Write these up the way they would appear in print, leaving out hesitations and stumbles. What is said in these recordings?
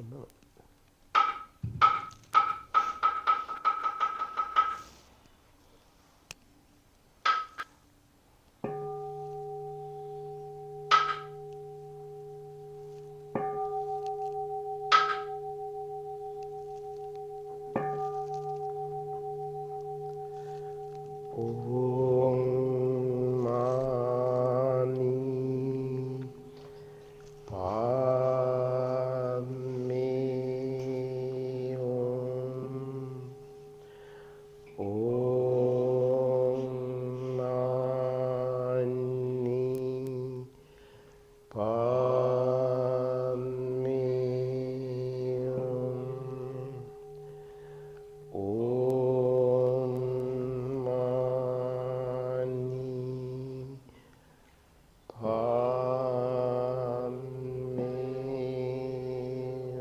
No. Om Mani Padme Hum. Om Mani Padme Hum. Om Mani Padme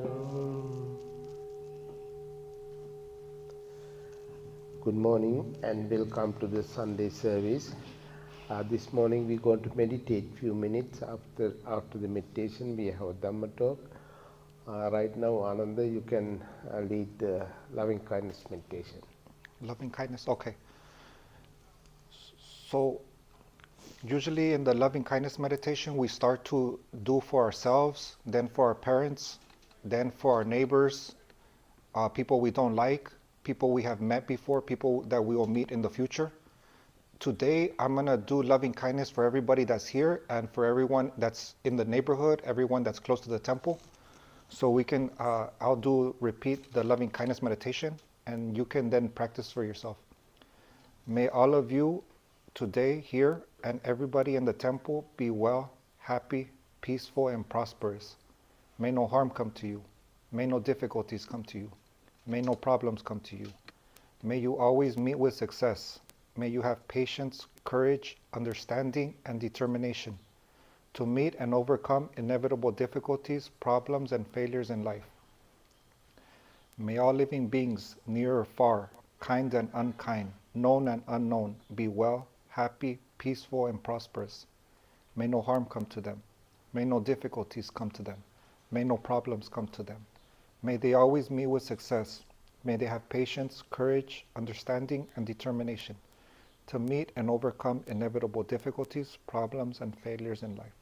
Hum. Good morning and welcome to the Sunday service. This morning we're going to meditate few minutes. After the meditation we have a Dhamma talk. Right now, Anandha, you can lead the loving kindness meditation. Loving kindness, okay. So usually in the loving kindness meditation, we start to do for ourselves, then for our parents, then for our neighbors, people we don't like, people we have met before, people that we will meet in the future. Today, I'm going to do loving kindness for everybody that's here and for everyone that's in the neighborhood, everyone that's close to the temple. So we can, repeat the loving kindness meditation, and you can then practice for yourself. May all of you today here and everybody in the temple be well, happy, peaceful, and prosperous. May no harm come to you. May no difficulties come to you. May no problems come to you. May you always meet with success. May you have patience, courage, understanding, and determination to meet and overcome inevitable difficulties, problems, and failures in life. May all living beings, near or far, kind and unkind, known and unknown, be well, happy, peaceful, and prosperous. May no harm come to them. May no difficulties come to them. May no problems come to them. May they always meet with success. May they have patience, courage, understanding, and determination to meet and overcome inevitable difficulties, problems, and failures in life.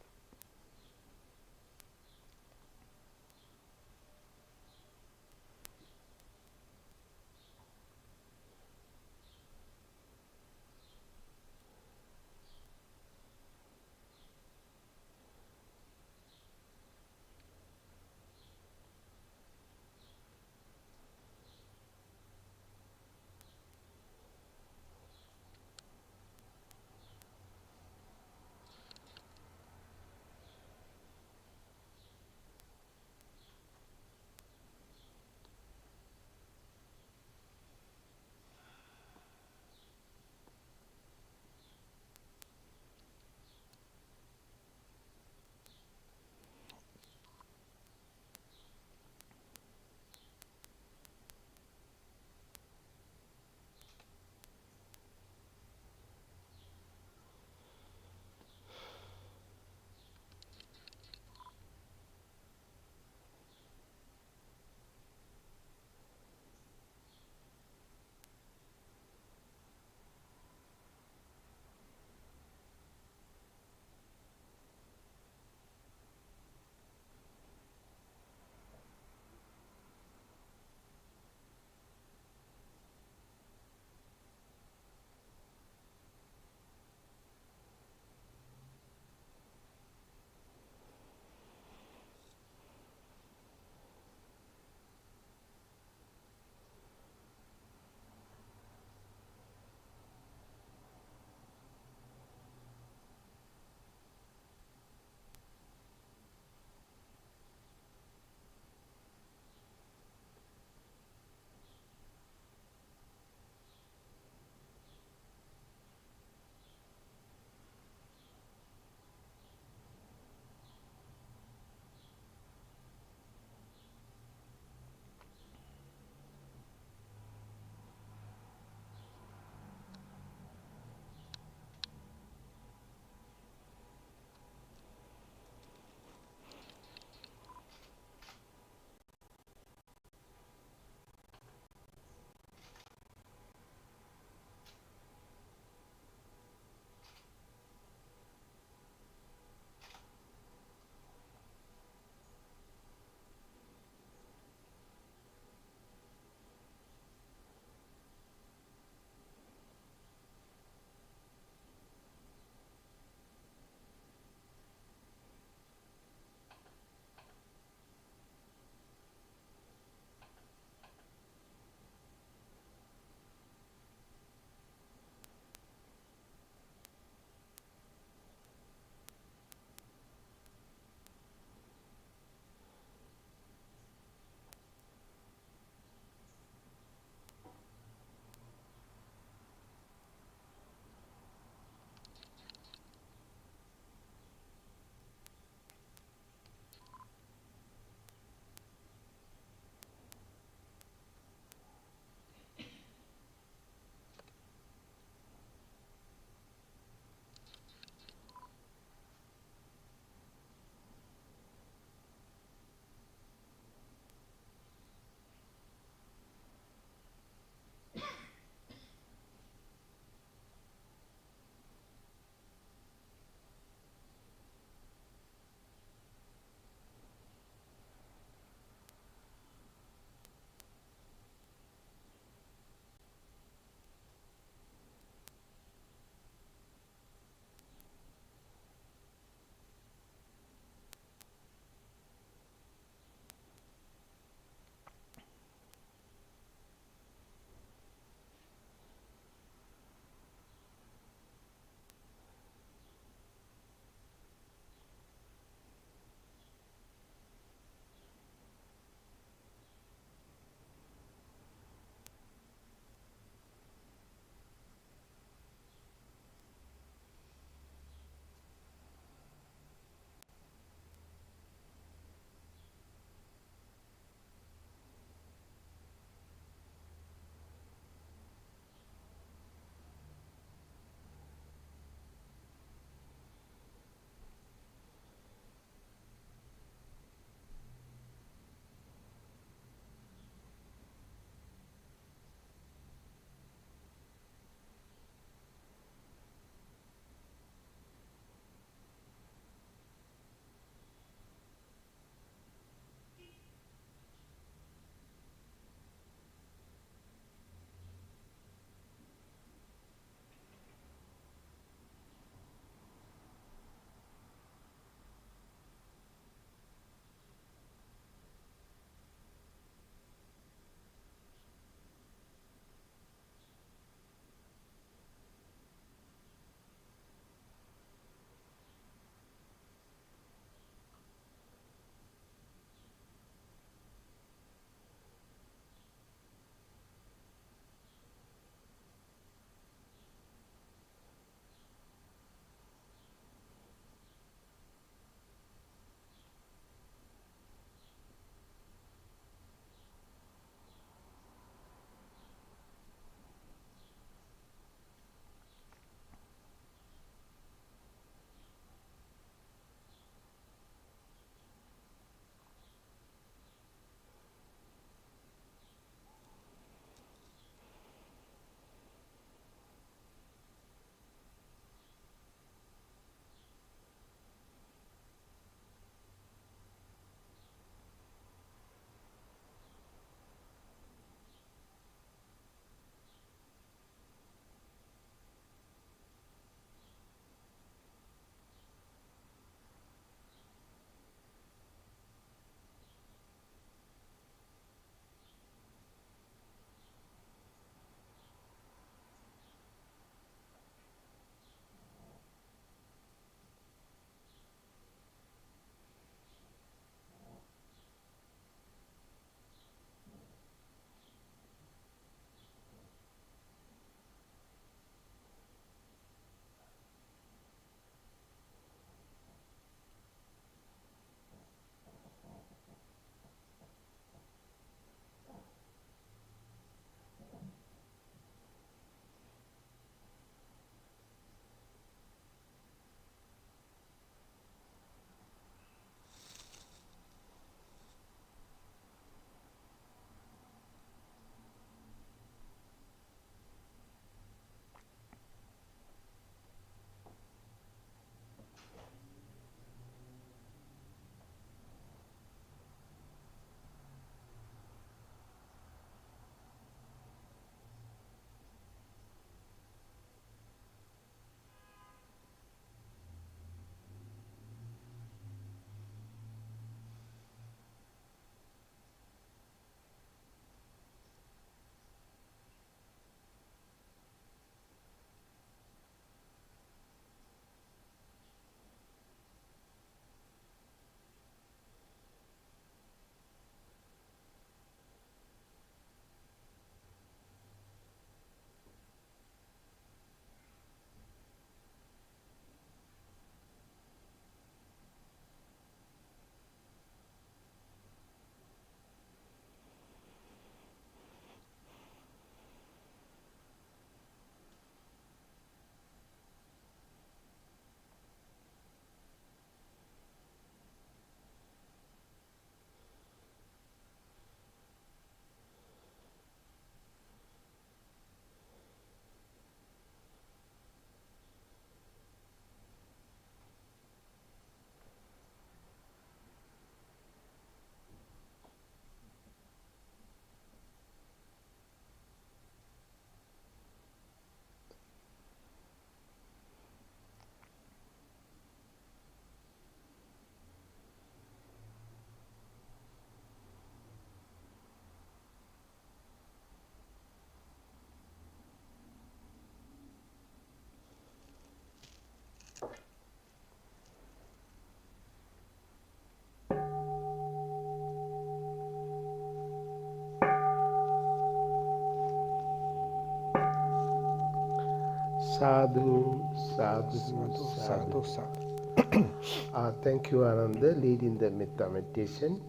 Sadhu, sadhu, Sadhu, sadhu. sadhu, sadhu. Thank you, Ananda, leading the Metta meditation.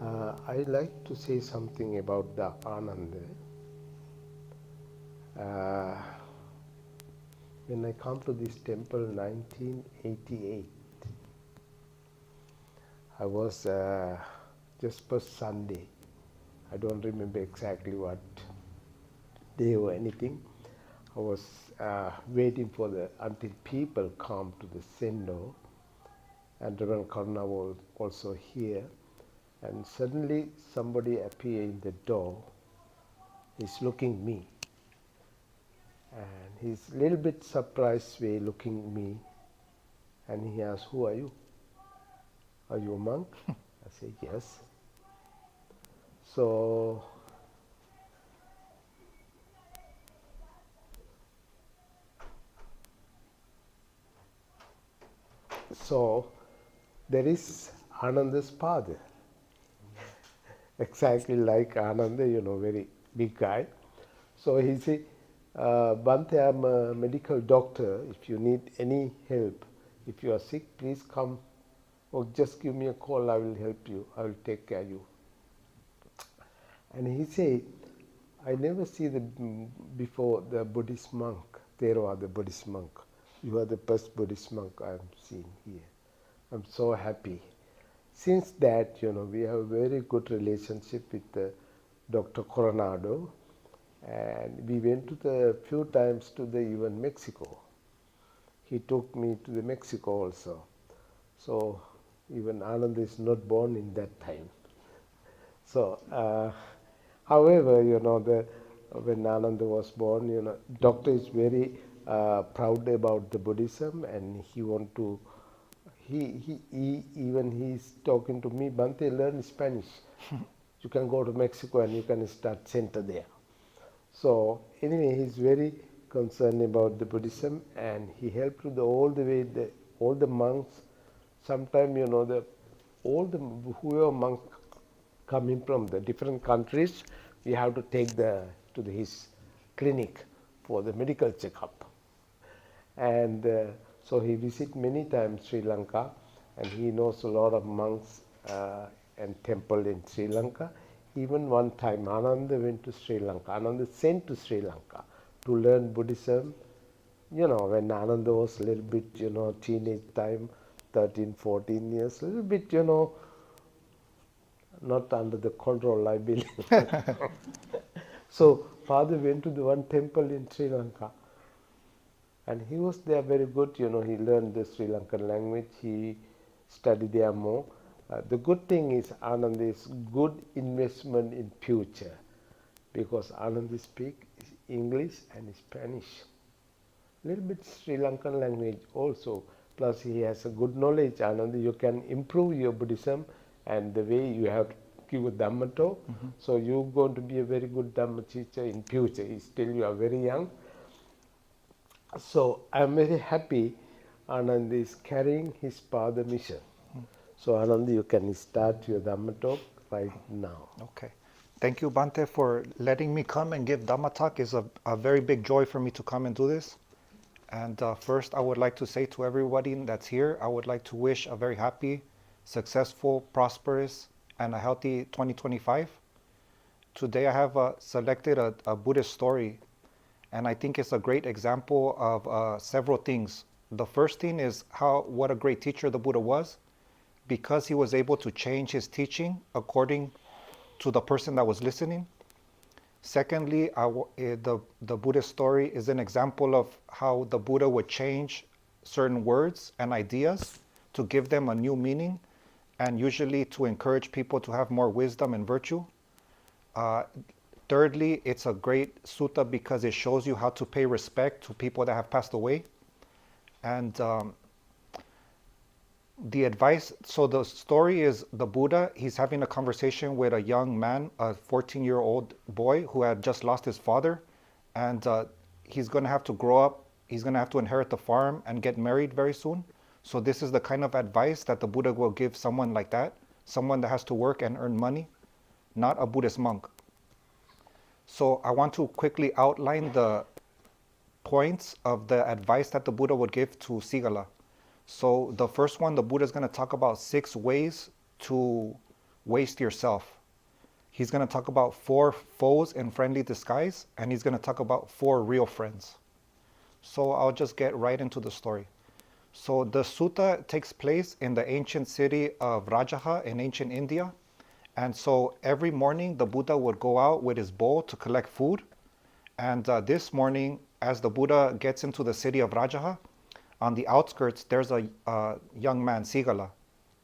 I like to say something about the Ananda. When I come to this temple 1988, I was just first Sunday. I don't remember exactly what day or anything. I was waiting for until people come to the sendo, and Anandha Koranado was also here. And suddenly somebody appeared in the door. He's looking me, and he's a little bit surprised way looking me, and he asked, "Who are you? Are you a monk?" I say, "Yes." So there is Ananda's father, exactly like Ananda, very big guy. So he said, "Bhante, I'm a medical doctor. If you need any help, if you are sick, please come or just give me a call. I will help you. I will take care of you." And he said, "I never see before the Buddhist monk, Theravada Buddhist monk. You are the first Buddhist monk I am seeing here. I'm so happy." Since that, we have a very good relationship with Dr. Koranado, and we went to the few times to even Mexico. He took me to the Mexico also. So even Anand is not born in that time. So, however, when Ananda was born, doctor is very proud about the Buddhism, and he want to. He's talking to me, "Bhante, learn Spanish. You can go to Mexico and you can start center there." So anyway, he's very concerned about the Buddhism, and he helped all the monks. Sometimes whoever monk coming from the different countries, we have to take to his clinic for the medical checkup. And so he visit many times Sri Lanka, and he knows a lot of monks and temple in Sri Lanka. Even one time Ananda went to Sri Lanka. Ananda sent to Sri Lanka to learn Buddhism. When Ananda was a little bit, teenage time, 13, 14 years, a little bit, not under the control, I believe. So father went to the one temple in Sri Lanka, and he was there very good. He learned the Sri Lankan language. He studied there more. The good thing is Anand is good investment in future, because Anand speaks English and Spanish, little bit Sri Lankan language also. Plus he has a good knowledge. Anand, you can improve your Buddhism, and the way you have to give a Dhamma talk. So you're going to be a very good Dhamma teacher in future. Still you are very young. So I'm very happy Anand is carrying his father mission. So Anand, you can start your Dhamma talk right now. Okay. Thank you, Bhante, for letting me come and give Dhamma talk. It's a very big joy for me to come and do this. And first, I would like to say to everybody that's here, I would like to wish a very happy, successful, prosperous, and a healthy 2025. Today, I have selected a Buddhist story, and I think it's a great example of several things. The first thing is what a great teacher the Buddha was, because he was able to change his teaching according to the person that was listening. Secondly, the Buddhist story is an example of how the Buddha would change certain words and ideas to give them a new meaning, and usually to encourage people to have more wisdom and virtue. Thirdly, it's a great sutta because it shows you how to pay respect to people that have passed away. And the advice, so the story is the Buddha, he's having a conversation with a young man, a 14-year-old boy who had just lost his father, and he's going to have to grow up, he's going to have to inherit the farm and get married very soon. So this is the kind of advice that the Buddha will give someone like that, someone that has to work and earn money, not a Buddhist monk. So I want to quickly outline the points of the advice that the Buddha would give to Sigala. So the first one, the Buddha is going to talk about 6 ways to waste yourself. He's going to talk about 4 foes in friendly disguise, and he's going to talk about 4 real friends. So I'll just get right into the story. So the sutta takes place in the ancient city of Rajaha in ancient India. And so every morning the Buddha would go out with his bowl to collect food. And this morning, as the Buddha gets into the city of Rajaha, on the outskirts, there's a young man, Sigala,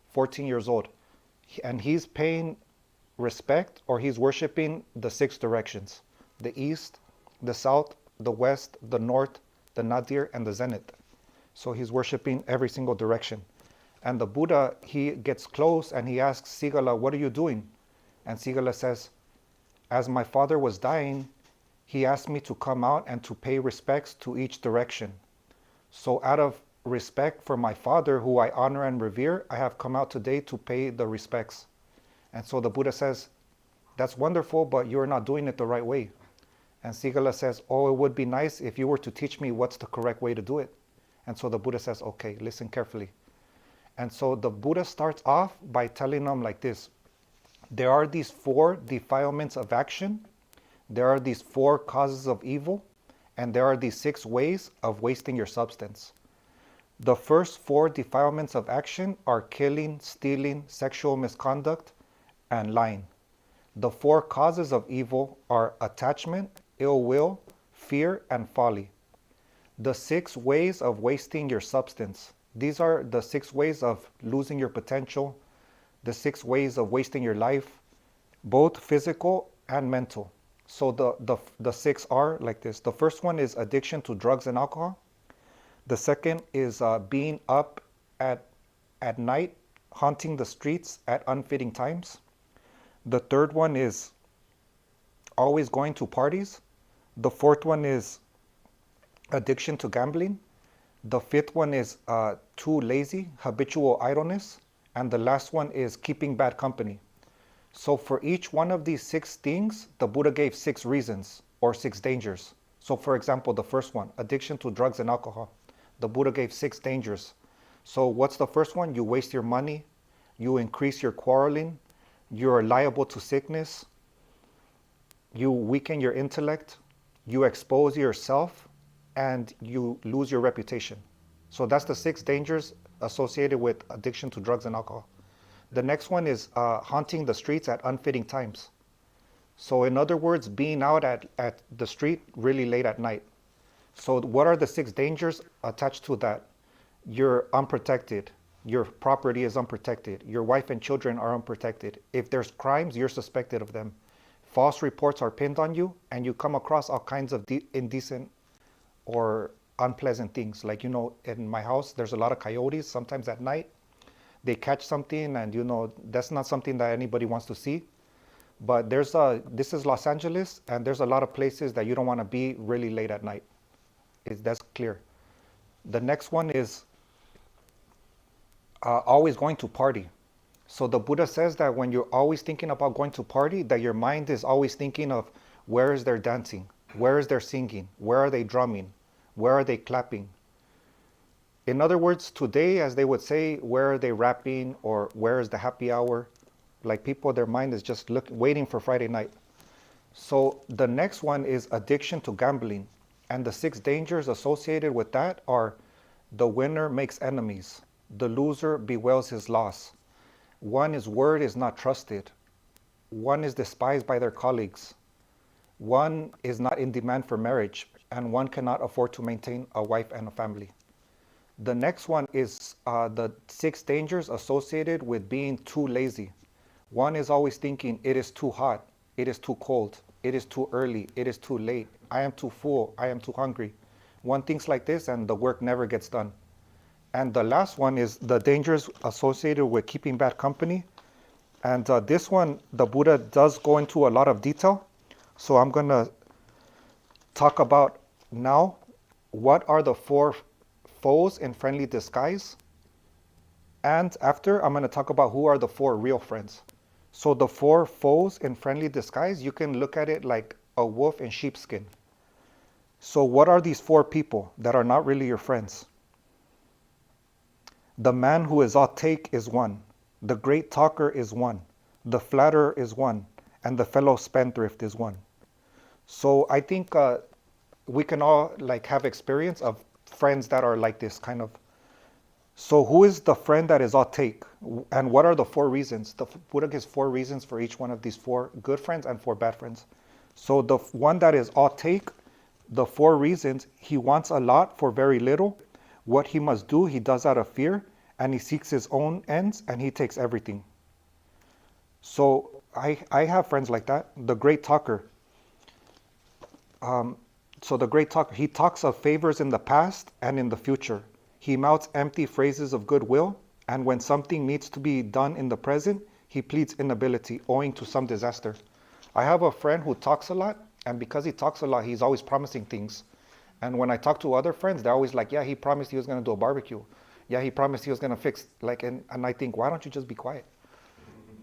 14 years old. And he's paying respect, or he's worshiping the 6 directions: the east, the south, the west, the north, the nadir, and the zenith. So he's worshiping every single direction. And the Buddha, he gets close and he asks Sigala, "What are you doing?" And Sigala says, "As my father was dying, he asked me to come out and to pay respects to each direction. So out of respect for my father, who I honor and revere, I have come out today to pay the respects." And so the Buddha says, "That's wonderful, but you're not doing it the right way." And Sigala says, "Oh, it would be nice if you were to teach me what's the correct way to do it." And so the Buddha says, "Okay, listen carefully." And so the Buddha starts off by telling them like this: there are these 4 defilements of action, there are these 4 causes of evil, and there are these 6 ways of wasting your substance. The first 4 defilements of action are killing, stealing, sexual misconduct, and lying. The 4 causes of evil are attachment, ill will, fear, and folly. The 6 ways of wasting your substance. These are the 6 ways of losing your potential, the 6 ways of wasting your life, both physical and mental. So the 6 are like this. The first one is addiction to drugs and alcohol. The second is being up at night, haunting the streets at unfitting times. The third one is always going to parties. The fourth one is addiction to gambling. The fifth one is too lazy, habitual idleness. And the last one is keeping bad company. So for each one of these 6 things, the Buddha gave 6 reasons or 6 dangers. So for example, the first one, addiction to drugs and alcohol. The Buddha gave 6 dangers. So what's the first one? You waste your money, you increase your quarreling, you're liable to sickness, you weaken your intellect, you expose yourself, and you lose your reputation. So that's the 6 dangers associated with addiction to drugs and alcohol. The next one is haunting the streets at unfitting times. So in other words, being out at the street really late at night. So what are the 6 dangers attached to that? You're unprotected. Your property is unprotected. Your wife and children are unprotected. If there's crimes, you're suspected of them. False reports are pinned on you, and you come across all kinds of indecent or unpleasant things. Like, in my house, there's a lot of coyotes. Sometimes at night, they catch something, and that's not something that anybody wants to see. But this is Los Angeles, and there's a lot of places that you don't want to be really late at night. That's clear. The next one is always going to party. So the Buddha says that when you're always thinking about going to party, that your mind is always thinking of where is their dancing, where is their singing, where are they drumming, where are they clapping. In other words, today, as they would say, where are they rapping, or where is the happy hour? Like people, their mind is just waiting for Friday night. So the next one is addiction to gambling. And the 6 dangers associated with that are: the winner makes enemies, the loser bewails his loss, one's word is not trusted, one is despised by their colleagues, one is not in demand for marriage, and one cannot afford to maintain a wife and a family. The next one is the 6 dangers associated with being too lazy. One is always thinking, it is too hot, it is too cold, it is too early, it is too late, I am too full, I am too hungry. One thinks like this, and the work never gets done. And the last one is the dangers associated with keeping bad company. And this one, the Buddha does go into a lot of detail. So I'm going to talk about now what are the 4 foes in friendly disguise. And after, I'm going to talk about who are the 4 real friends. So the 4 foes in friendly disguise, you can look at it like a wolf in sheepskin. So what are these 4 people that are not really your friends? The man who is all take is one. The great talker is one. The flatterer is one. And the fellow spendthrift is one. So I think we can all like have experience of friends that are like this kind of. So who is the friend that is all take? And what are the 4 reasons? The Buddha gives 4 reasons for each one of these 4 good friends and 4 bad friends. So the one that is all take, the 4 reasons: he wants a lot for very little. What he must do, he does out of fear, and he seeks his own ends, and he takes everything. So I have friends like that. The great talker. So the great talker, he talks of favors in the past and in the future. He mouths empty phrases of goodwill, and when something needs to be done in the present, he pleads inability owing to some disaster. I have a friend who talks a lot, and because he talks a lot, he's always promising things. And when I talk to other friends, they're always like, yeah, he promised he was going to do a barbecue. Yeah, he promised he was going to fix, like, and I think, why don't you just be quiet?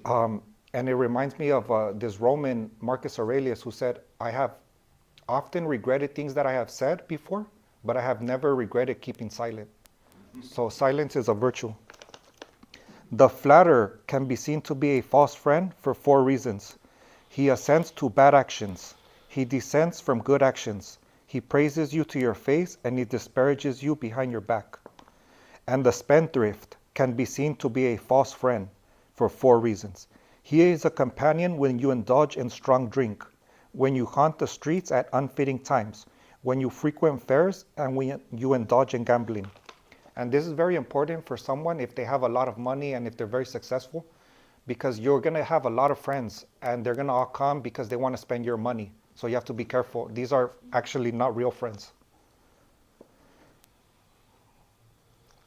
And it reminds me of this Roman Marcus Aurelius who said, I have often regretted things that I have said before, but I have never regretted keeping silent. So silence is a virtue. The flatterer can be seen to be a false friend for 4 reasons. He assents to bad actions. He dissents from good actions. He praises you to your face, and he disparages you behind your back. And the spendthrift can be seen to be a false friend for 4 reasons. He is a companion when you indulge in strong drink, when you haunt the streets at unfitting times, when you frequent fairs, and when you indulge in gambling. And this is very important for someone if they have a lot of money and if they're very successful, because you're going to have a lot of friends and they're going to all come because they want to spend your money. So you have to be careful. These are actually not real friends.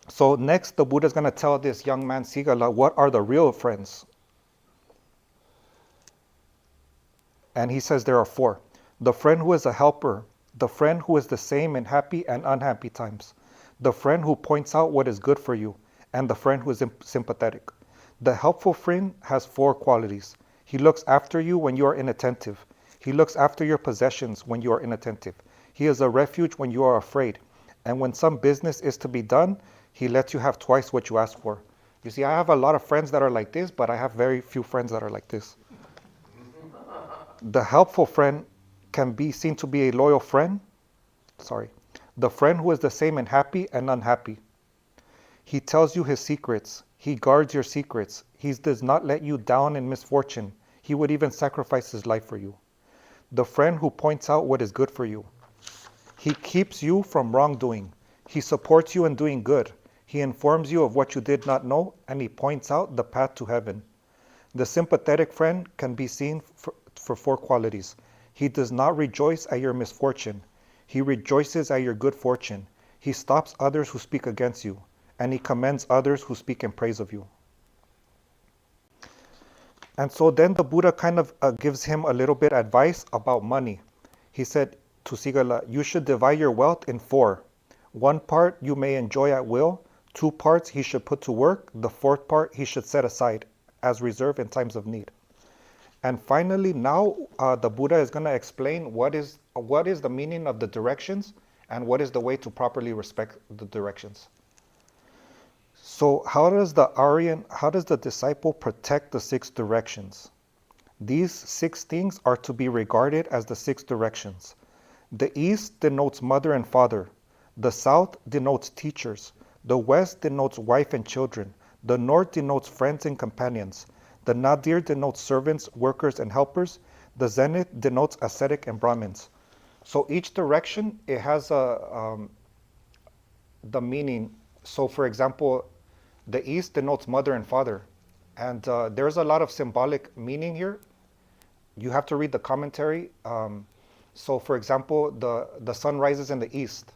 So next, the Buddha is going to tell this young man, Sigala, what are the real friends? And he says there are 4. The friend who is a helper, the friend who is the same in happy and unhappy times, the friend who points out what is good for you, and the friend who is sympathetic. The helpful friend has 4 qualities. He looks after you when you are inattentive. He looks after your possessions when you are inattentive. He is a refuge when you are afraid. And when some business is to be done, he lets you have twice what you ask for. You see, I have a lot of friends that are like this, but I have very few friends that are like this. The helpful friend can be seen to be a loyal friend. The friend who is the same in happy and unhappy. He tells you his secrets. He guards your secrets. He does not let you down in misfortune. He would even sacrifice his life for you. The friend who points out what is good for you. He keeps you from wrongdoing. He supports you in doing good. He informs you of what you did not know, and he points out the path to heaven. The sympathetic friend can be seen for 4 qualities. He does not rejoice at your misfortune. He rejoices at your good fortune. He stops others who speak against you, and he commends others who speak in praise of you. And so then the Buddha kind of gives him a little bit advice about money. He said to Sigala, you should divide your wealth in 4. 1 part you may enjoy at will. 2 parts he should put to work. The 4th part he should set aside as reserve in times of need. And finally, now the Buddha is going to explain what is the meaning of the directions and what is the way to properly respect the directions. So how does the disciple protect the 6 directions? These 6 things are to be regarded as the 6 directions. The east denotes mother and father. The south denotes teachers. The west denotes wife and children. The north denotes friends and companions. The nadir denotes servants, workers, and helpers. The zenith denotes ascetic and Brahmins. So each direction, it has the meaning. So for example, the east denotes mother and father. And there's a lot of symbolic meaning here. You have to read the commentary. So for example, the sun rises in the east,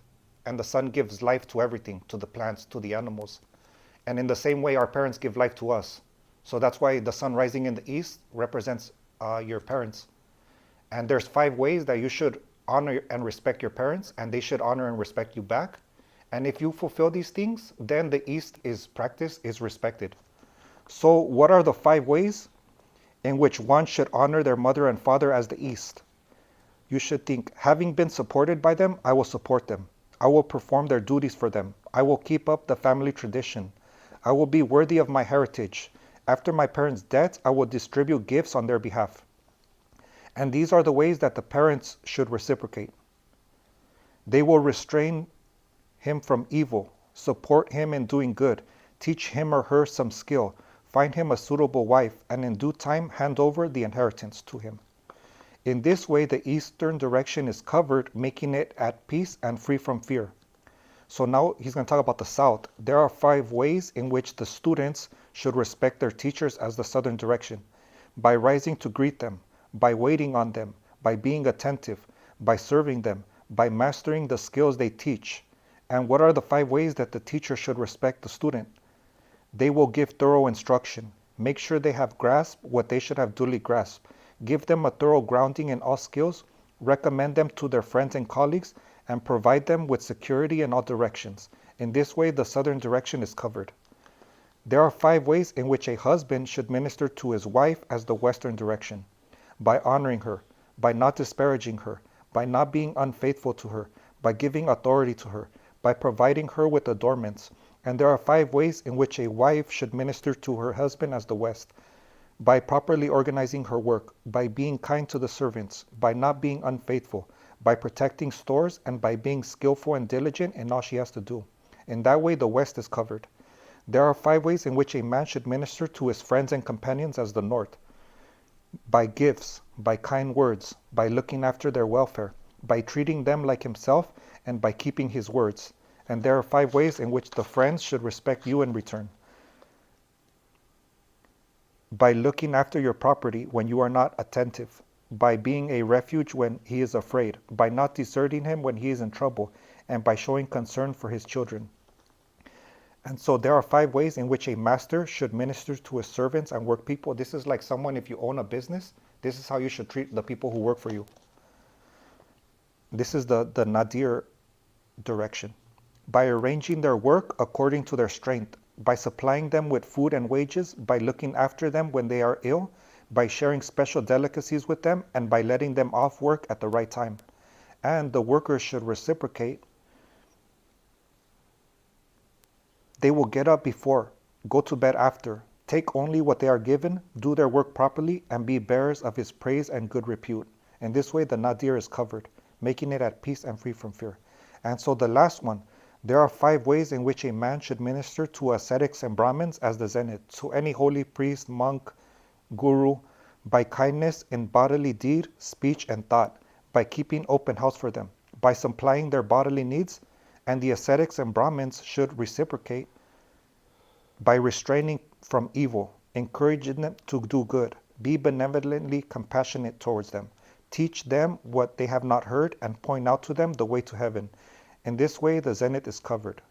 and the sun gives life to everything, to the plants, to the animals. And in the same way, our parents give life to us. So that's why the sun rising in the east represents your parents. And there's 5 ways that you should honor and respect your parents, and they should honor and respect you back. And if you fulfill these things, then the east is practiced, is respected. So what are the 5 ways in which one should honor their mother and father as the east? You should think, having been supported by them, I will support them. I will perform their duties for them. I will keep up the family tradition. I will be worthy of my heritage. After my parents' death, I will distribute gifts on their behalf. And these are the ways that the parents should reciprocate. They will restrain him from evil, support him in doing good, teach him or her some skill, find him a suitable wife, and in due time hand over the inheritance to him. In this way, the eastern direction is covered, making it at peace and free from fear. So now he's going to talk about the south. There are 5 ways in which the students should respect their teachers as the southern direction: by rising to greet them, by waiting on them, by being attentive, by serving them, by mastering the skills they teach. And what are the 5 ways that the teacher should respect the student? They will give thorough instruction, make sure they have grasped what they should have duly grasped, give them a thorough grounding in all skills, recommend them to their friends and colleagues, and provide them with security in all directions. In this way, the southern direction is covered. There are 5 ways in which a husband should minister to his wife as the western direction: by honoring her, by not disparaging her, by not being unfaithful to her, by giving authority to her, by providing her with adornments. And there are 5 ways in which a wife should minister to her husband as the west: by properly organizing her work, by being kind to the servants, by not being unfaithful, by protecting stores, and by being skillful and diligent in all she has to do. In that way, the west is covered. There are 5 ways in which a man should minister to his friends and companions as the north: by gifts, by kind words, by looking after their welfare, by treating them like himself, and by keeping his words. And there are 5 ways in which the friends should respect you in return: by looking after your property when you are not attentive, by being a refuge when he is afraid, by not deserting him when he is in trouble, and by showing concern for his children. And so there are 5 ways in which a master should minister to his servants and work people. This is like someone, if you own a business, this is how you should treat the people who work for you. This is the nadir direction. By arranging their work according to their strength, by supplying them with food and wages, by looking after them when they are ill, by sharing special delicacies with them, and by letting them off work at the right time. And the workers should reciprocate. They will get up before, go to bed after, take only what they are given, do their work properly, and be bearers of his praise and good repute. In this way, the nadir is covered, making it at peace and free from fear. And so the last one, there are 5 ways in which a man should minister to ascetics and Brahmins as the zenith, to any holy priest, monk, guru, by kindness in bodily deed, speech, and thought, by keeping open house for them, by supplying their bodily needs. And the ascetics and Brahmins should reciprocate by restraining from evil, encouraging them to do good, be benevolently compassionate towards them, teach them what they have not heard, and point out to them the way to heaven. In this way, the zenith is covered.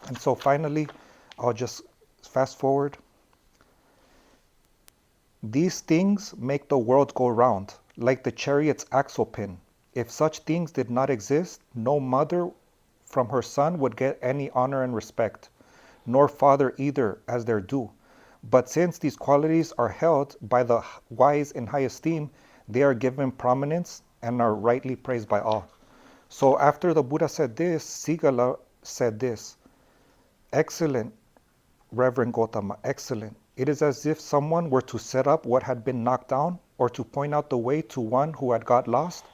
And so finally, I'll just fast forward. These things make the world go round, like the chariot's axle pin. If such things did not exist, no mother from her son would get any honor and respect, nor father either, as their due. But since these qualities are held by the wise in high esteem, they are given prominence and are rightly praised by all. So after the Buddha said this, Sigala said this: "Excellent, Reverend Gautama, excellent. It is as if someone were to set up what had been knocked down, or to point out the way to one who had got lost,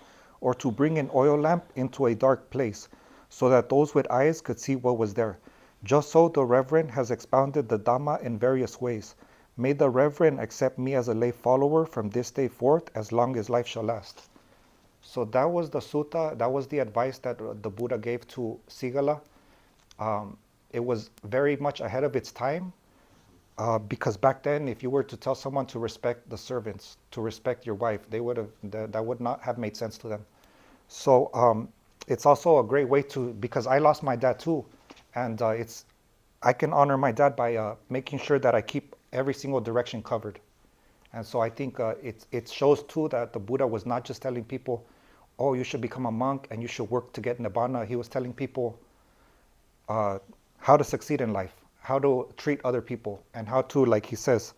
or to bring an oil lamp into a dark place, so that those with eyes could see what was there. Just so the Reverend has expounded the Dhamma in various ways. May the Reverend accept me as a lay follower from this day forth, as long as life shall last." So that was the sutta, that was the advice that the Buddha gave to Sigala. It was very much ahead of its time, because back then, if you were to tell someone to respect the servants, to respect your wife, they would have, that would not have made sense to them. So it's also a great way to, because I lost my dad too, and I can honor my dad by making sure that I keep every single direction covered. And so I think it shows too that the Buddha was not just telling people, oh, you should become a monk and you should work to get Nibbana. He was telling people how to succeed in life, how to treat other people, and how to, like he says,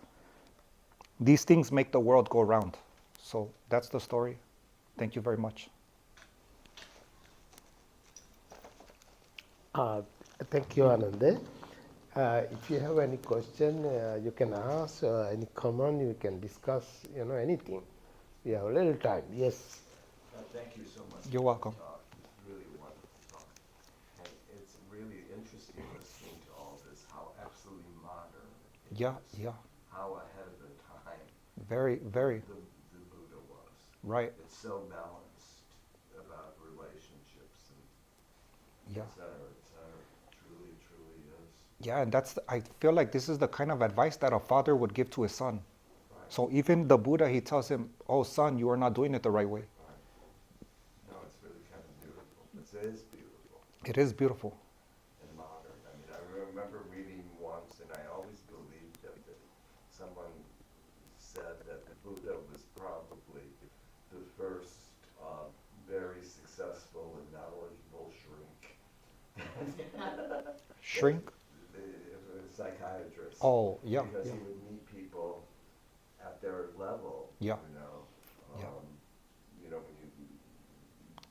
these things make the world go round. So that's the story. Thank you very much. Thank you, Ananda. If you have any question, you can ask, any comment, you can discuss, anything. We have a little time. Yes. Thank you so much. You're welcome. For the talk. It's really a wonderful talk. And it's really interesting listening to all this, how absolutely modern it Yeah, is. yeah. How ahead of the time Very, very. the Buddha was. Right. It's so balanced about relationships and Yeah. et cetera, et cetera. Truly, truly is. Yeah, and I feel like this is the kind of advice that a father would give to his son. Right. So even the Buddha, he tells him, oh, son, you are not doing it the right way. Right. No, it's really kind of beautiful. It is beautiful It is beautiful. and modern. I mean, I remember reading once, and I always believed that someone said that the Buddha was probably the first very successful and knowledgeable shrink. Shrink? A psychiatrist. Oh, yeah, Because yeah. he would meet people at their level. Yeah. You Yeah. know, when you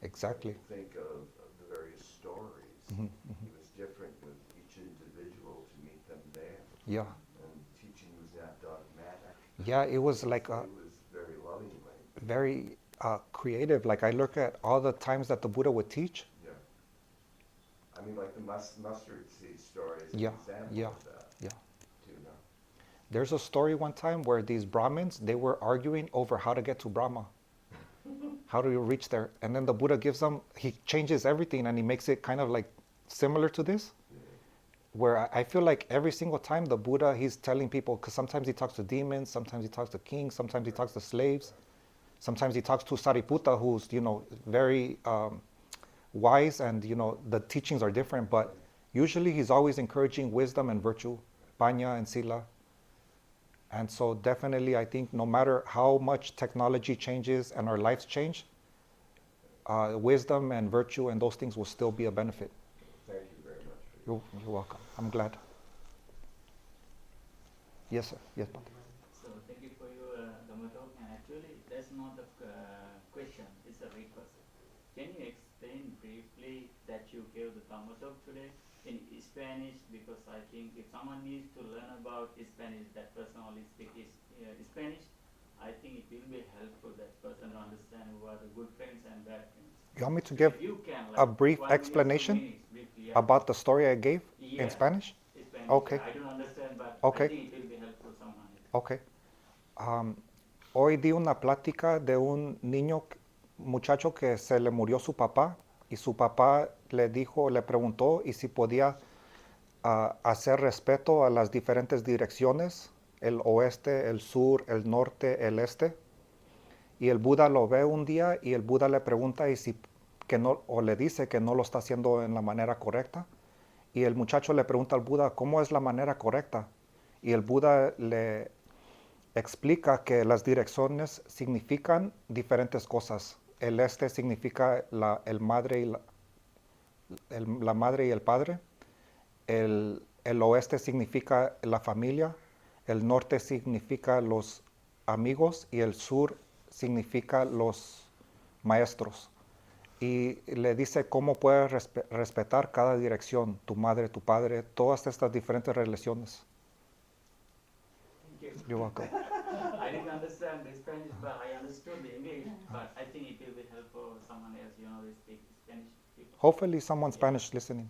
Exactly. think of the various stories, Mhm, it was different with each individual to meet them there. Yeah. And teaching was not dogmatic. Yeah, it was like It was very lovingly. very creative. Like I look at all the times that the Buddha would teach. Yeah. I mean, like the mustard seed story is Yeah, an example yeah, of that. yeah. Too, no? There's a story one time where these Brahmins, they were arguing over how to get to Brahma. How do you reach there? And then the Buddha gives them, he changes everything and he makes it kind of like similar to this. Where I feel like every single time the Buddha, he's telling people, because sometimes he talks to demons, sometimes he talks to kings, sometimes he talks to slaves, sometimes he talks to Sariputta, who's, very wise, and, the teachings are different, but usually he's always encouraging wisdom and virtue, panya and sila. And so definitely I think no matter how much technology changes and our lives change, wisdom and virtue and those things will still be a benefit. Thank you very much. For You're welcome. I'm glad. Yes, sir. Yes, Bhante. So thank you for your Dhamma talk. And actually, that's not a question; it's a request. Can you explain briefly that you gave the Dhamma talk today in Spanish? Because I think if someone needs to learn about Spanish, that person only speaks Spanish. I think it will be helpful that person to understand who are the good friends and bad friends. You want me to give If you can, a like, brief 1 minute, 2 explanation minutes, briefly, yeah. about the story I gave Yeah. in Spanish? Spanish. Okay. I don't understand, but Okay. I think it will be helpful someone. Ok. Hoy di una plática de un muchacho que se le murió su papá y su papá le preguntó y si podía hacer respeto a las diferentes direcciones, el oeste, el sur, el norte, el este. Y el Buda lo ve un día y el Buda le pregunta y o le dice que no lo está haciendo en la manera correcta. Y el muchacho le pregunta al Buda, ¿cómo es la manera correcta? Y el Buda le explica que las direcciones significan diferentes cosas. El este significa la madre y el padre. El oeste significa la familia. El norte significa los amigos y el sur significa los maestros. Y le dice cómo puedes respetar cada dirección, tu madre, tu padre, todas estas diferentes relaciones. Thank you. You're welcome. I didn't understand the Spanish, but I understood the English. But I think it will be helpful for someone else, they speak Spanish people. Hopefully someone Spanish listening.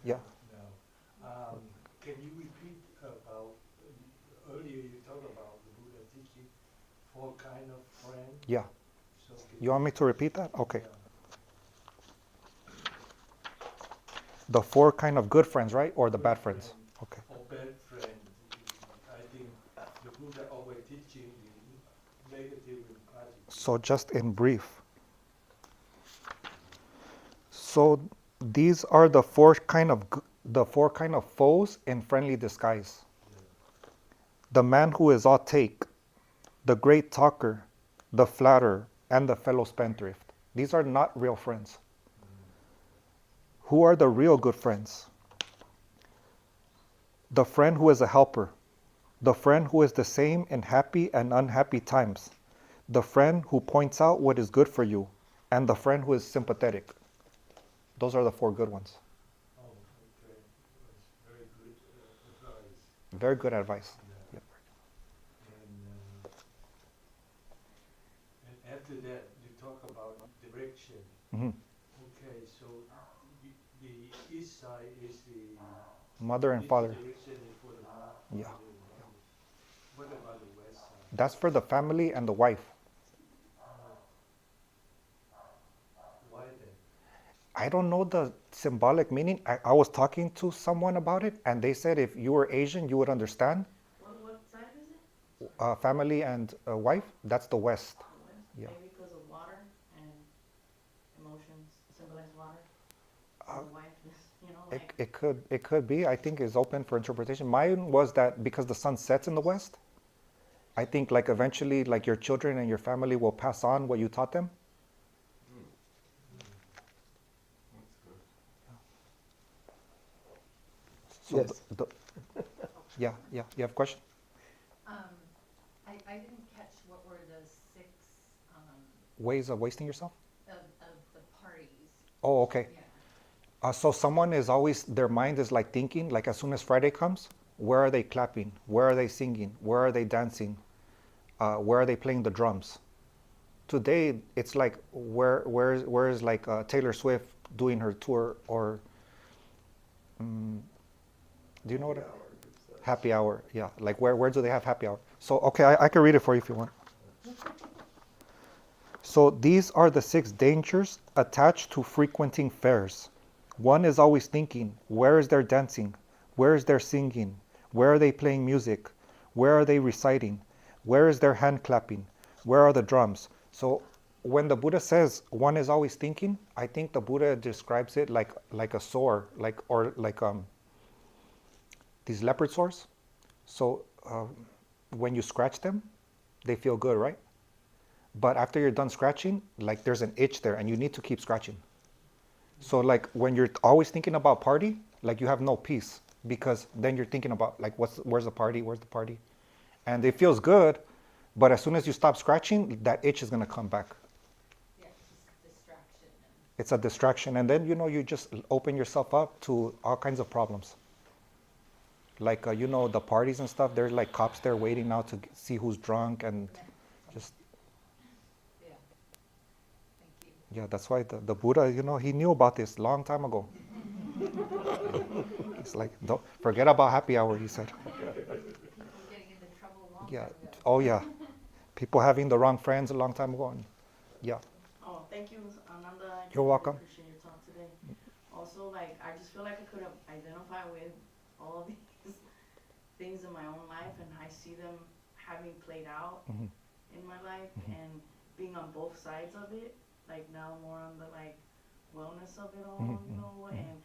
Yeah. No. Can you repeat about, earlier you talked about the Buddha teaching 4 kind of friends? Yeah. So can You want me to repeat that? Okay. Yeah. The 4 kind of good friends, right? Or the bad friends? Okay. Or bad friends. I think the Buddha always teaching the negative and positive. So just in brief. So these are the 4 kind of foes in friendly disguise. The man who is all take, the great talker, the flatterer, and the fellow spendthrift. These are not real friends. Who are the real good friends? The friend who is a helper, the friend who is the same in happy and unhappy times, the friend who points out what is good for you, and the friend who is sympathetic. Those are the 4 good ones. Oh, okay. That's very good advice. Very good advice. Yeah. Yep. And after that, you talk about direction. Mhm. Okay, so the east side is the Mother and east father. direction is for the Yeah. father and mother. What about the west side? That's for the family and the wife. Why then? I don't know the symbolic meaning. I was talking to someone about it, and they said if you were Asian, you would understand. What side is it? Family and wife, that's the West. The west? Yeah. Maybe because of water and emotions symbolize water. Uh, And the wife is, It could be. I think is open for interpretation. Mine was that because the sun sets in the West, I think like eventually like your children and your family will pass on what you taught them. That's good. So Yes. yeah. You have a question? I didn't catch what were the 6 Ways of wasting yourself? of the parties. Oh, okay. Yeah. So someone is always, their mind is like thinking, like as soon as Friday comes, where are they clapping? Where are they singing? Where are they dancing? Where are they playing the drums? Today, it's like, where is like Taylor Swift doing her tour, or, do you know what? Happy hour, yeah. Like where do they have happy hour? So, okay, I can read it for you if you want. So these are the 6 dangers attached to frequenting fairs. One is always thinking, where is their dancing? Where is their singing? Where are they playing music? Where are they reciting? Where is their hand clapping? Where are the drums? So when the Buddha says one is always thinking, I think the Buddha describes it like a sore, like these leopard sores. So when you scratch them, they feel good, right? But after you're done scratching, like there's an itch there and you need to keep scratching. So like when you're always thinking about party, like you have no peace, because then you're thinking about like where's the party? Where's the party? And it feels good, but as soon as you stop scratching, that itch is gonna come back. Yeah, just distraction. It's a distraction, and then you just open yourself up to all kinds of problems. Like the parties and stuff, there's like cops there waiting now to see who's drunk, and just Yeah. Thank you. yeah, that's why the Buddha, he knew about this long time ago. It's like, don't forget about happy hour, he said. People getting into trouble a long Yeah. time ago. Oh yeah, people having the wrong friends a long time ago. And yeah. Oh, thank you, Ananda. I You're really welcome. appreciate your talk today. Also, like, I just feel like I could have identified with all of these things in my own life, and I see them having played out Mhm. in my life, and being on both sides of it. Like now, more on the like wellness of it all, and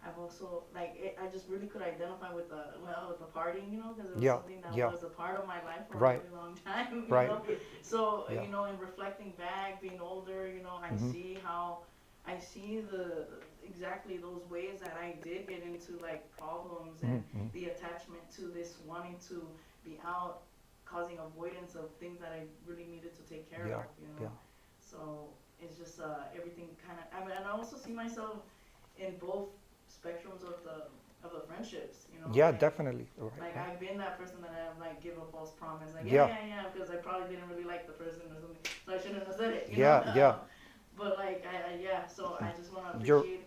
I've also I just really could identify with the partying, because it was Yeah, something that yeah. was a part of my life for Right. a really long time. Right. So Yeah. in reflecting back, being older, I Mhm. see how I see exactly those ways that I did get into like problems and Mhm. the attachment to this wanting to be out, causing avoidance of things that I really needed to take care Yeah, of. yeah. So it's just everything kind of. I mean, and I also see myself in both spectrums of the friendships. Yeah, like, definitely. Right, Like right. I've been that person that I like give a false promise, like Yeah. yeah, because I probably didn't really like the person or something, so I shouldn't have said it. Yeah, yeah. But like yeah, so I just want to You're- appreciate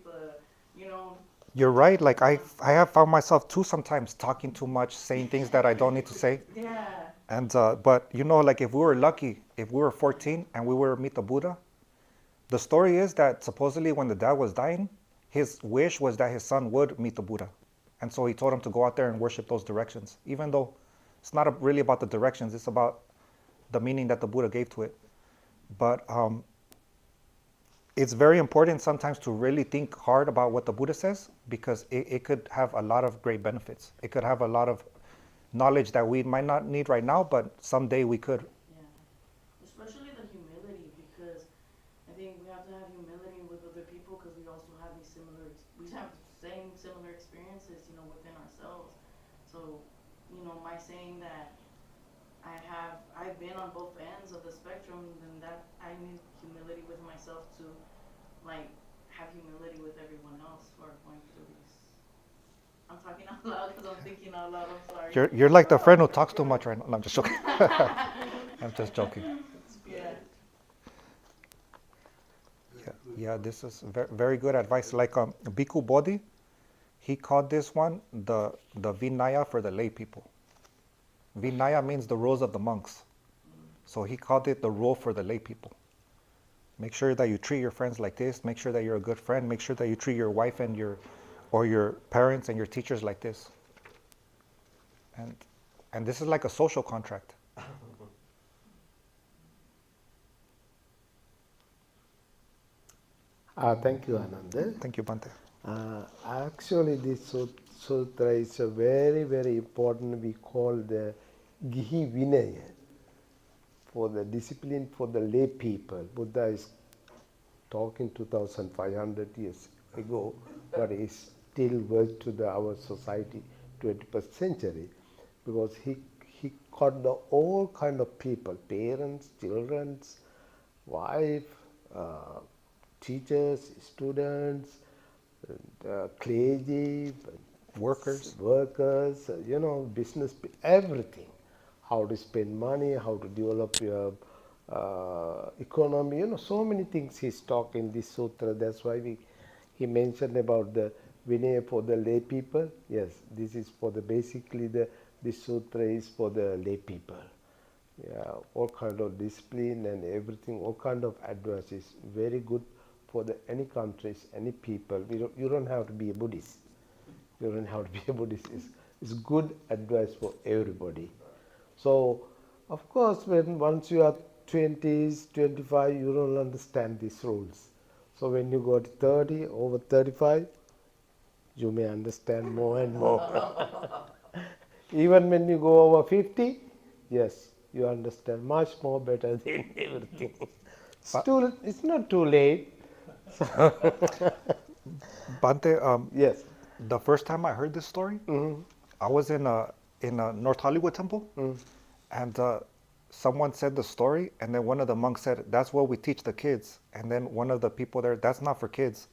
You're right. Like I have found myself too sometimes talking too much, saying things that I don't need to say. yeah, And but like if we were lucky, if we were 14 and we were to meet the Buddha, the story is that supposedly when the dad was dying, his wish was that his son would meet the Buddha, and so he told him to go out there and worship those directions, even though it's not really about the directions; it's about the meaning that the Buddha gave to it. But it's very important sometimes to really think hard about what the Buddha says, because it could have a lot of great benefits. It could have a lot of knowledge that we might not need right now, but someday we could. yeah, especially the humility, because I think we have to have humility with other people, because we also have we have the same similar experiences, within ourselves. So you know, my saying that I've been on both ends of the spectrum, then that I need humility with myself to, like, have humility with everyone else who are going through these. I'm talking out loud because I'm thinking out loud. I'm sorry. You're like the friend who talks too much right now. No, I'm just joking. I'm just joking. Yeah. Yeah, this is very good advice. Like Bhikkhu Bodhi, he called this one the Vinaya for the lay people. Vinaya means the rules of the monks. So he called it the rule for the lay people. Make sure that you treat your friends like this. Make sure that you're a good friend. Make sure that you treat your wife and your parents and your teachers like this. And this is like a social contract. Thank you, Ananda. Thank you, Bhante. Actually, this sutra is a very, very important. We call the Gihi Vinaya for the discipline for the lay people. Buddha is talking 2,500 years ago, but he still works to our society, 21st century, because he got the all kind of people, parents, children, wife, teachers, students, clergy, Workers. Business, everything. How to spend money, how to develop your economy, so many things he's talking in this sutra. That's why he mentioned about the Vinaya for the lay people. Yes, this is for basically this sutra is for the lay people. Yeah, all kind of discipline and everything, all kind of advice is very good for any countries, any people. You don't have to be a Buddhist. You don't have to be a Buddhist. It's good advice for everybody. So, of course, once you are 20s, 25, you don't understand these rules. So when you go to 30, over 35, you may understand more and more. Even when you go over 50, yes, you understand much more better than everything. It's not too late. Bhante, Yes. the first time I heard this story, I was in a North Hollywood temple, and someone said the story, and then one of the monks said, "That's what we teach the kids." And then one of the people there, "That's not for kids."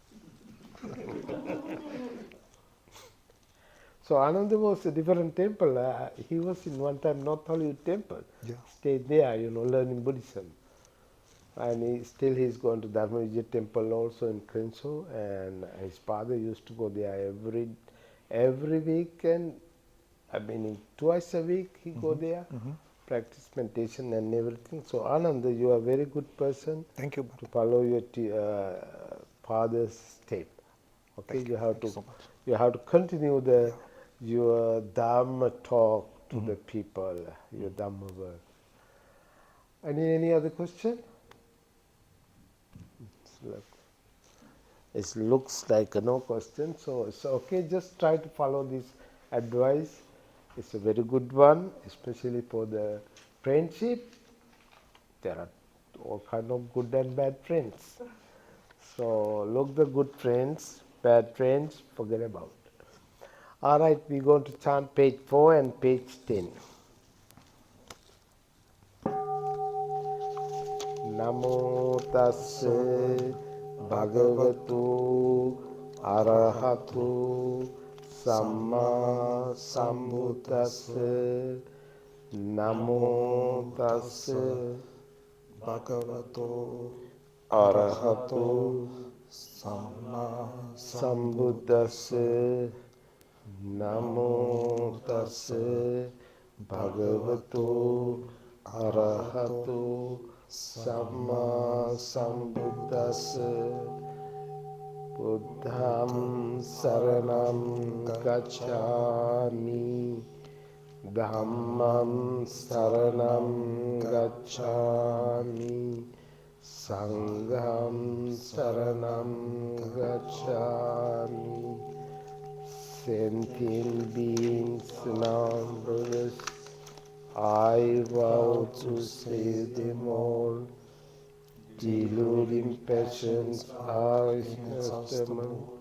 So Ananda was a different temple. He was in one time North Hollywood temple. Yeah. Stayed there, learning Buddhism. And he's going to Dharma Vijay temple also in Crenshaw, and his father used to go there every weekend. I mean, twice a week he go there, practice meditation and everything. So Ananda, you are a very good person. Thank you, To Bhante. follow your father's step. Okay, Thank you have you to so much. you have to continue your Dhamma talk to the people, your Dhamma work. Any other question? It looks like no question, so it's okay. Just try to follow this advice. It's a very good one, especially for the friendship. There are all kind of good and bad friends. So look the good friends, bad friends, forget about. All right, we're going to chant page 4 and page 10. Namo tassa bhagavatu arahatu samma sambuddhassa. Namo tassa Bhagavato arahato Samma sambuddhassa. Namo tassa bhagavato arahato samma sambuddhassa. Buddham saranam gacchami, Dhammam saranam gacchami, Sangham saranam gacchami. Sentient beings and brothers, I vow to save them all. Deluding passions are inexhaustible.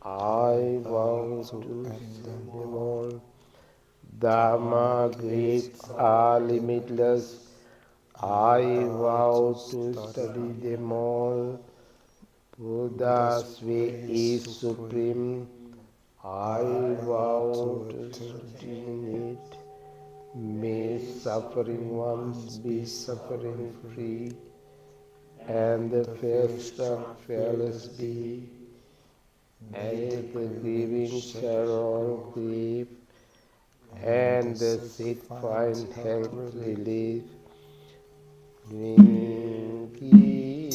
I vow to save them all. Dhamma grades are limitless. I vow to study them all. Buddha's way is supreme. I vow to study it. May suffering ones be suffering free, and the fearless be. May the grieving share all grief, and the sick find help relief. Ninki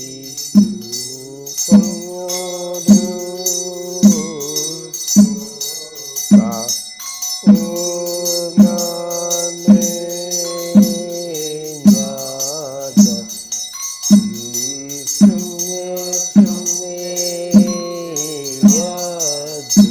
Supanyodu Ka Unane Nyada Sunye Sunye Yadu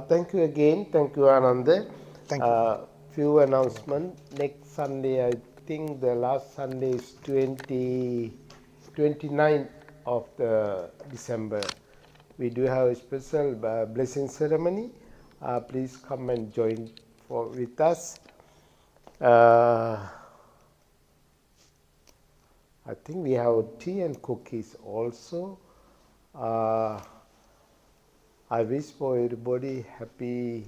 Thank you again. Thank you, Ananda. Thank you. Few announcements. Next Sunday, I think the last Sunday is 29th of the December. We do have a special blessing ceremony. Please come and join with us. I think we have tea and cookies also. I wish for everybody Happy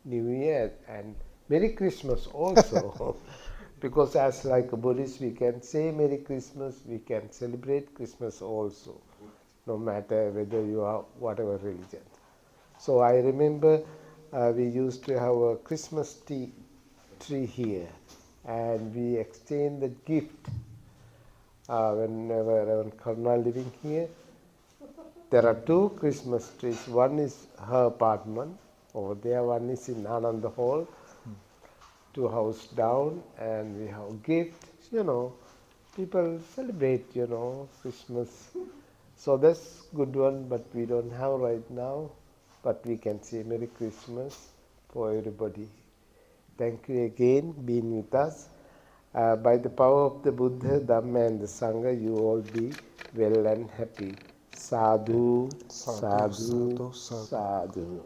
New Year and Merry Christmas also. Because as like a Buddhist, we can say Merry Christmas, we can celebrate Christmas also, no matter whether you are whatever religion. So I remember we used to have a Christmas tree here, and we exchanged the gift whenever Karna living here. There are two Christmas trees. One is her apartment over there. One is in Anandha Hall, 2 houses down, and we have gift. People celebrate, Christmas. So that's good one, but we don't have right now. But we can say Merry Christmas for everybody. Thank you again being with us. By the power of the Buddha, Dhamma and the Sangha, you all be well and happy. Sadhu, sadhu, sadhu.